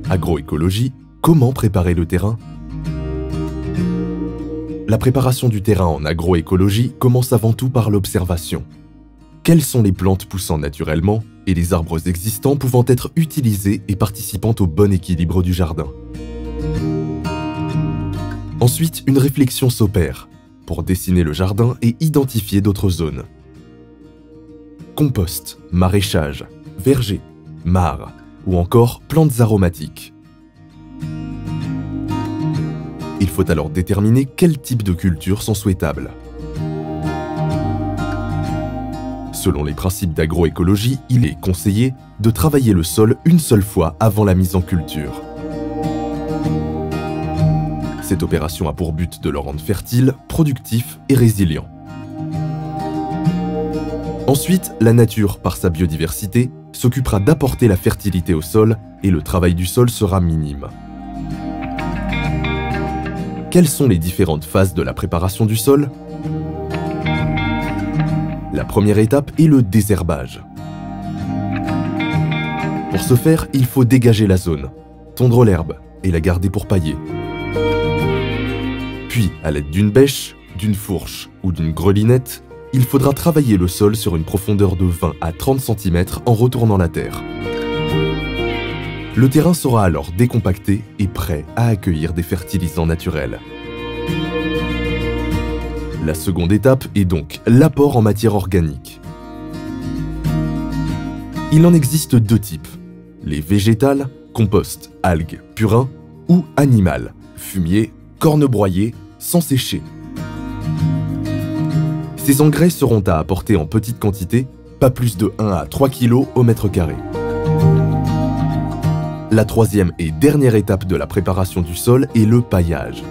Agroécologie, comment préparer le terrain? La préparation du terrain en agroécologie commence avant tout par l'observation. Quelles sont les plantes poussant naturellement et les arbres existants pouvant être utilisés et participant au bon équilibre du jardin? Ensuite, une réflexion s'opère pour dessiner le jardin et identifier d'autres zones. Compost, maraîchage, verger, mares ou encore plantes aromatiques. Il faut alors déterminer quel type de cultures sont souhaitables. Selon les principes d'agroécologie, il est conseillé de travailler le sol une seule fois avant la mise en culture. Cette opération a pour but de le rendre fertile, productif et résilient. Ensuite, la nature, par sa biodiversité, s'occupera d'apporter la fertilité au sol et le travail du sol sera minime. Quelles sont les différentes phases de la préparation du sol? La première étape est le désherbage. Pour ce faire, il faut dégager la zone, tondre l'herbe et la garder pour pailler. Puis, à l'aide d'une bêche, d'une fourche ou d'une grelinette, il faudra travailler le sol sur une profondeur de 20 à 30 cm en retournant la terre. Le terrain sera alors décompacté et prêt à accueillir des fertilisants naturels. La seconde étape est donc l'apport en matière organique. Il en existe deux types, les végétales, compost, algues, purin, ou animales, fumier, corne broyée, sans sécher. Ces engrais seront à apporter en petite quantité, pas plus de 1 à 3 kg au mètre carré. La troisième et dernière étape de la préparation du sol est le paillage.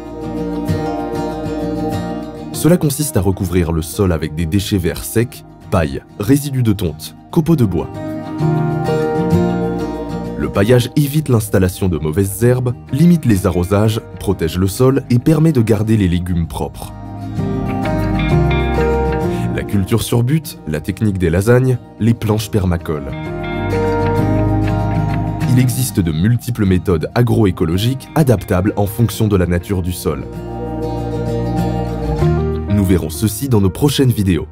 Cela consiste à recouvrir le sol avec des déchets verts secs, paille, résidus de tonte, copeaux de bois. Le paillage évite l'installation de mauvaises herbes, limite les arrosages, protège le sol et permet de garder les légumes propres. La culture sur butte, la technique des lasagnes, les planches permacoles. Il existe de multiples méthodes agroécologiques adaptables en fonction de la nature du sol. Nous verrons ceci dans nos prochaines vidéos.